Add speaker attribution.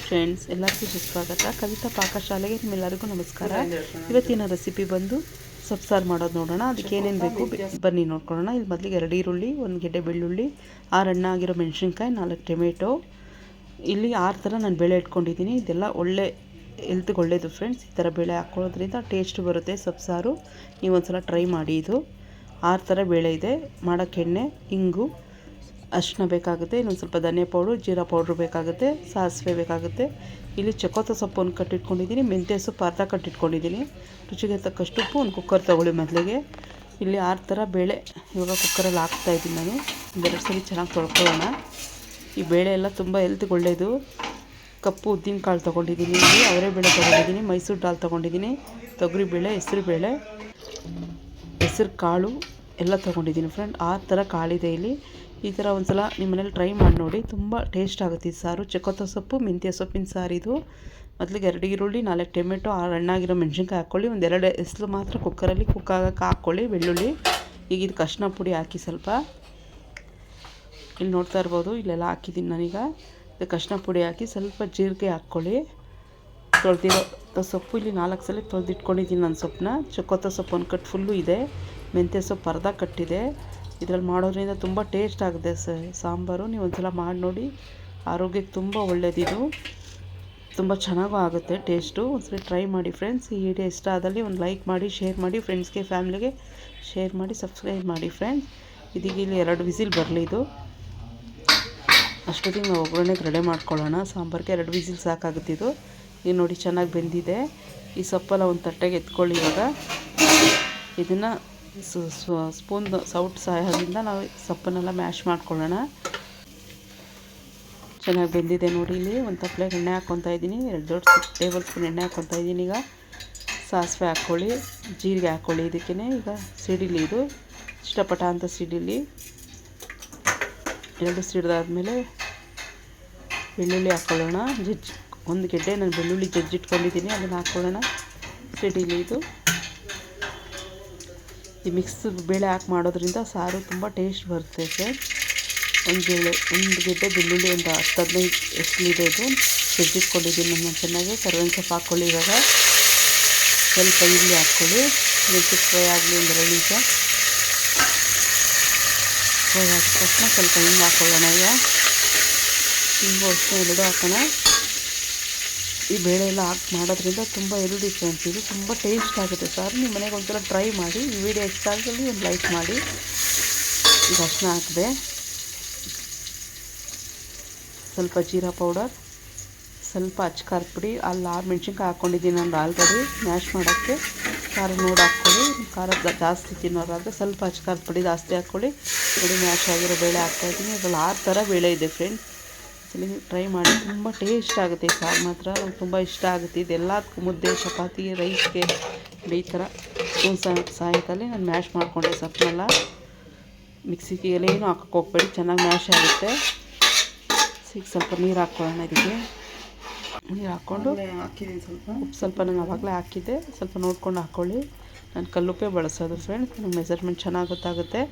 Speaker 1: Friends, ಎಲ್ಲರಿಗೂ ಸುಸ್ವಾಗತ. ಕವಿತಾ ಪಾಕಶಾಲೆಗೆ ನಿಮ್ಮೆಲ್ಲರಿಗೂ ನಮಸ್ಕಾರ. ಇವತ್ತಿನ ರೆಸಿಪಿ ಬಂದು ಸೊಪ್ಪು ಸಾರು ಮಾಡೋದು ನೋಡೋಣ. ಅದಕ್ಕೆ ಏನೇನು ಬೇಕು ಬನ್ನಿ ನೋಡ್ಕೊಳ್ಳೋಣ. ಇಲ್ಲಿ ಮೊದಲಿಗೆ 2 ಈರುಳ್ಳಿ, 1 ಗೆಡ್ಡೆ ಬೆಳ್ಳುಳ್ಳಿ, 6 ಹಣ್ಣಾಗಿರೋ ಮೆಣಸಿನ್ಕಾಯಿ, 4 ಟೊಮೆಟೊ, ಇಲ್ಲಿ 6 ಥರ ನಾನು ಬೇಳೆ ಇಟ್ಕೊಂಡಿದ್ದೀನಿ. ಇದೆಲ್ಲ ಒಳ್ಳೆ ಹೆಲ್ತ್ಗೆ ಒಳ್ಳೆಯದು ಫ್ರೆಂಡ್ಸ್. ಈ ಥರ ಬೇಳೆ ಹಾಕ್ಕೊಳ್ಳೋದ್ರಿಂದ ಟೇಸ್ಟ್ ಬರುತ್ತೆ ಸೊಪ್ಪು ಸಾರು. ನೀವು ಒಂದ್ಸಲ ಟ್ರೈ ಮಾಡಿ. ಇದು 6 ಥರ ಬೇಳೆ ಇದೆ. ಮಾಡೋಕ್ಕೆ ಎಣ್ಣೆ, ಇಂಗು, ಅರಿಶಿನ ಬೇಕಾಗುತ್ತೆ, ಇನ್ನೊಂದು ಸ್ವಲ್ಪ ಧನಿಯಾ ಪೌಡ್ರು, ಜೀರಾ ಪೌಡ್ರು ಬೇಕಾಗುತ್ತೆ, ಸಾಸಿವೆ ಬೇಕಾಗುತ್ತೆ. ಇಲ್ಲಿ ಚಕೋತ ಸೊಪ್ಪು ಒಂದು ಕಟ್ಟಿಟ್ಕೊಂಡಿದ್ದೀನಿ, ಮೆಂತ್ಯ ಸೊಪ್ಪು ಅರ್ಧ ಕಟ್ಟಿಟ್ಕೊಂಡಿದ್ದೀನಿ, ರುಚಿಗೆ ತಕ್ಕಷ್ಟು ಉಪ್ಪು. ಒಂದು ಕುಕ್ಕರ್ ತೊಗೊಳ್ಳಿ ಮೊದಲಿಗೆ. ಇಲ್ಲಿ 6 ಥರ ಬೇಳೆ ಇವಾಗ ಕುಕ್ಕರಲ್ಲಿ ಹಾಕ್ತಾಯಿದ್ದೀನಿ ನಾನು. 2 ಸಲ ಚೆನ್ನಾಗಿ ತೊಳ್ಕೊಳ್ಳೋಣ. ಈ ಬೇಳೆ ಎಲ್ಲ ತುಂಬ ಹೆಲ್ತ್ಗೆ ಒಳ್ಳೆಯದು. ಕಪ್ಪು ಉದ್ದಿನ ಕಾಳು ತೊಗೊಂಡಿದ್ದೀನಿ, ಇಲ್ಲಿ ಅವರೆಬೇಳೆ ತೊಗೊಂಡಿದ್ದೀನಿ, ಮೈಸೂರು ದಾಲ್ ತೊಗೊಂಡಿದ್ದೀನಿ, ತೊಗರಿಬೇಳೆ, ಹೆಸರುಬೇಳೆ, ಹೆಸರು ಕಾಳು ಎಲ್ಲ ತೊಗೊಂಡಿದ್ದೀನಿ ಫ್ರೆಂಡ್. 6 ಥರ ಕಾಳಿದೆ ಇಲ್ಲಿ. ಈ ಥರ ಒಂದು ಸಲ ನಿಮ್ಮ ಮನೇಲಿ ಟ್ರೈ ಮಾಡಿ ನೋಡಿ, ತುಂಬ ಟೇಸ್ಟ್ ಆಗುತ್ತೆ ಈ ಸಾರು. ಚಕೋತ ಸೊಪ್ಪು ಮೆಂತ್ಯ ಸೊಪ್ಪಿನ ಸಾರಿದು. ಮೊದಲಿಗೆ 2 ಈರುಳ್ಳಿ, 4 ಟೊಮೆಟೊ, 6 ಹಣ್ಣಾಗಿರೋ ಮೆಣಸಿನ್ಕಾಯಿ ಹಾಕ್ಕೊಳ್ಳಿ. 1-2 ಹೆಸರು ಮಾತ್ರ ಕುಕ್ಕರಲ್ಲಿ ಕುಕ್ ಆಗೋಕ್ಕೆ ಹಾಕ್ಕೊಳ್ಳಿ. ಬೆಳ್ಳುಳ್ಳಿ, ಈಗ ಇದಕ್ಕೆ ಅರಿಶಿನ ಪುಡಿ ಹಾಕಿ ಸ್ವಲ್ಪ. ಇಲ್ಲಿ ನೋಡ್ತಾ ಇರ್ಬೋದು, ಇಲ್ಲೆಲ್ಲ ಹಾಕಿದ್ದೀನಿ ನಾನೀಗ. ಇದಕ್ಕೆ ಅರಿಶಿನ ಪುಡಿ ಹಾಕಿ ಸ್ವಲ್ಪ ಜೀರಿಗೆ ಹಾಕ್ಕೊಳ್ಳಿ. ತೊಳೆದಿರೋ ಸೊಪ್ಪು ಇಲ್ಲಿ 4 ಸಲ ತೊಳೆದಿಟ್ಕೊಂಡಿದ್ದೀನಿ ನಾನು ಸೊಪ್ಪನ್ನ. ಚಕೋತ ಸೊಪ್ಪು 1 ಕಟ್ ಫುಲ್ಲು ಇದೆ, ಮೆಂತ್ಯ ಸೊಪ್ಪು ಅರ್ಧ ಕಟ್ಟಿದೆ. ಇದರಲ್ಲಿ ಮಾಡೋದ್ರಿಂದ ತುಂಬ ಟೇಸ್ಟ್ ಆಗುತ್ತೆ ಸಾಂಬಾರು. ನೀವು ಒಂದ್ಸಲ ಮಾಡಿ ನೋಡಿ, ಆರೋಗ್ಯಕ್ಕೆ ತುಂಬ ಒಳ್ಳೆಯದಿದು, ತುಂಬ ಚೆನ್ನಾಗೂ ಆಗುತ್ತೆ ಟೇಸ್ಟು. ಒಂದ್ಸಲ ಟ್ರೈ ಮಾಡಿ ಫ್ರೆಂಡ್ಸ್. ಈ ವಿಡಿಯೋ ಇಷ್ಟ ಆದಲ್ಲಿ ಒಂದು ಲೈಕ್ ಮಾಡಿ, ಶೇರ್ ಮಾಡಿ, ಫ್ರೆಂಡ್ಸ್ಗೆ ಫ್ಯಾಮಿಲಿಗೆ ಶೇರ್ ಮಾಡಿ, ಸಬ್ಸ್ಕ್ರೈಬ್ ಮಾಡಿ ಫ್ರೆಂಡ್ಸ್. ಇದೀಗ ಇಲ್ಲಿ 2 ವಿಸಿಲ್ ಬರಲಿ. ಇದು ಅಷ್ಟೊತ್ತಿಗೆ ನಾವು ಒಗ್ಗರಣೆಗೆ ರೆಡಿ ಮಾಡ್ಕೊಳ್ಳೋಣ. ಸಾಂಬಾರಿಗೆ 2 ವಿಸಿಲ್ ಸಾಕಾಗುತ್ತೆ ಇದು. ಈಗ ನೋಡಿ ಚೆನ್ನಾಗಿ ಬೆಂದಿದೆ. ಈ ಸೊಪ್ಪೆಲ್ಲ ಒಂದು ತಟ್ಟೆಗೆ ಎತ್ಕೊಳ್ಳಿ. ಇವಾಗ ಇದನ್ನು ಸ್ಪೂನ್ ಸೌಟ್ ಸಹಾಯದಿಂದ ನಾವು ಸೊಪ್ಪನ್ನೆಲ್ಲ ಮ್ಯಾಶ್ ಮಾಡ್ಕೊಳ್ಳೋಣ. ಚೆನ್ನಾಗಿ ಬೆಂದಿದೆ ನೋಡಿ. ಇಲ್ಲಿ ಒಂದು ತಪ್ಪಲೆಗೆ ಎಣ್ಣೆ ಹಾಕ್ಕೊತಾ ಇದ್ದೀನಿ. 2 ದೊಡ್ಡ ಟೇಬಲ್ ಸ್ಪೂನ್ ಎಣ್ಣೆ ಹಾಕ್ಕೊತಾ ಇದ್ದೀನಿ. ಈಗ ಸಾಸಿವೆ ಹಾಕ್ಕೊಳ್ಳಿ, ಜೀರಿಗೆ ಹಾಕ್ಕೊಳ್ಳಿ. ಇದಕ್ಕೇ ಈಗ ಸಿಡಿಲಿ, ಇದು ಇಷ್ಟಪಟ್ಟ ಅಂತ ಸಿಡಿಲಿ. 2 ಸಿಡಿದಾದ್ಮೇಲೆ ಬೆಳ್ಳುಳ್ಳಿ ಹಾಕ್ಕೊಳ್ಳೋಣ. 1 ಗೆಡ್ಡೆ ನಾನು ಬೆಳ್ಳುಳ್ಳಿ ಜಜ್ಜಿಟ್ಕೊಂಡಿದ್ದೀನಿ, ಅದನ್ನು ಹಾಕ್ಕೊಳ್ಳೋಣ. ಸಿಡಿಲಿ ಇದು. ಈ ಮಿಕ್ಸ್ ಬೇಳೆ ಹಾಕಿ ಮಾಡೋದ್ರಿಂದ ಸಾರು ತುಂಬ ಟೇಸ್ಟ್ ಬರುತ್ತೆ ಸರ್. 1 ಗೆಡ್ಡೆ ಬೆಳ್ಳುಳ್ಳಿ, ಒಂದು 10-15 ಎಷ್ಟಲಿದೆ ಇದು ಜಜ್ಜಿಟ್ಕೊಂಡಿದ್ದೀನಿ ನಾನು ಚೆನ್ನಾಗಿ. ಕರಿಬೇವಿನ ಸೊಪ್ಪು ಹಾಕ್ಕೊಳ್ಳಿ. ಇವಾಗ ಸ್ವಲ್ಪ ಈರುಳ್ಳಿ ಹಾಕ್ಕೊಳ್ಳಿ. ಮೆಣಸಿನ ಫ್ರೈ ಆಗಲಿ, ಒಂದು 2 ನಿಮಿಷ ಫ್ರೈ ಆಗಿದ ತಕ್ಷಣ ಸ್ವಲ್ಪ ಹಿಂಗೆ ಹಾಕ್ಕೊಳ್ಳೋಣ. ಈಗ ಹಿಂಗು ಅಷ್ಟೇ 2 ಹಾಕೋಣ. ಈ ಬೇಳೆ ಎಲ್ಲ ಹಾಕಿ ಮಾಡೋದ್ರಿಂದ ತುಂಬ ಹೆಲ್ದಿ ಫ್ರೆಂಡ್ಸ್. ಇದು ತುಂಬ ಟೇಸ್ಟ್ ಆಗುತ್ತೆ ಸಾರು. ನಿಮ್ಮ ಮನೆಗೆ ಒಂಥರ ಟ್ರೈ ಮಾಡಿ. ಈ ವಿಡಿಯೋ ಇಷ್ಟ ಆಗಲಿ ಒಂದು ಲೈಕ್ ಮಾಡಿ. ಈಗ ಅರಿಶಿನ ಹಾಕಿದೆ, ಸ್ವಲ್ಪ ಜೀರಾ ಪೌಡರ್, ಸ್ವಲ್ಪ ಅಚ್ಚಕಾರದ ಪುಡಿ. ಅಲ್ಲಿ 6 ಮೆಣಸಿನ್ಕಾಯಿ ಹಾಕ್ಕೊಂಡಿದ್ದೀನಿ ನಾನು ಆಲ್ರೆಡಿ ಮ್ಯಾಶ್ ಮಾಡೋಕ್ಕೆ. ಖಾರ ನೋಡಿ ಹಾಕ್ಕೊಳ್ಳಿ. ಖಾರ ಜಾಸ್ತಿ ತಿನ್ನೋರಾದರೆ ಸ್ವಲ್ಪ ಅಚ್ಚಕಾರದ ಪುಡಿ ಜಾಸ್ತಿ ಹಾಕ್ಕೊಳ್ಳಿ. ನೋಡಿ ಮ್ಯಾಶ್ ಆಗಿರೋ ಬೇಳೆ ಹಾಕ್ತಾಯಿದ್ದೀನಿ. ಅದರಲ್ಲಿ 6 ಥರ ಬೇಳೆ ಇದೆ ಫ್ರೆಂಡ್ಸ್. ನೀವು ಟ್ರೈ ಮಾಡಿ, ತುಂಬ ಟೇಸ್ಟ್ ಆಗುತ್ತೆ ಈ ಸಾರು ಮಾತ್ರ. ನಂಗೆ ತುಂಬ ಇಷ್ಟ ಆಗುತ್ತೆ. ಇದೆಲ್ಲದಕ್ಕೂ ಮುದ್ದೆ, ಚಪಾತಿ, ರೈಸ್ಗೆ ಈ ಥರ ಸ್ಪೂನ್ ಸಹಾಯದಲ್ಲಿ ನಾನು ಮ್ಯಾಶ್ ಮಾಡಿಕೊಂಡೆ ಸೊಪ್ಪನ್ನೆಲ್ಲ. ಮಿಕ್ಸಿಗೆ ಏನು ಹಾಕೋಕ್ಕೆ ಹೋಗ್ಬೇಡಿ, ಚೆನ್ನಾಗಿ ಮ್ಯಾಶ್ ಆಗುತ್ತೆ. ಈಗ ಸ್ವಲ್ಪ ನೀರು ಹಾಕ್ಕೊಳ್ಳೋಣ. ಇದಕ್ಕೆ ನೀರು ಹಾಕ್ಕೊಂಡು ಹಾಕಿದ್ದೀನಿ. ಸ್ವಲ್ಪ ನಾನು ಆವಾಗಲೇ ಹಾಕಿದ್ದೆ, ಸ್ವಲ್ಪ ನೋಡ್ಕೊಂಡು ಹಾಕ್ಕೊಳ್ಳಿ. ನಾನು ಕಲ್ಲುಪ್ಪೇ ಬಳಸೋದು ಫ್ರೆಂಡ್ಸ್. ನನಗೆ ಮೆಜರ್ಮೆಂಟ್ ಚೆನ್ನಾಗಿ ಗೊತ್ತಾಗುತ್ತೆ.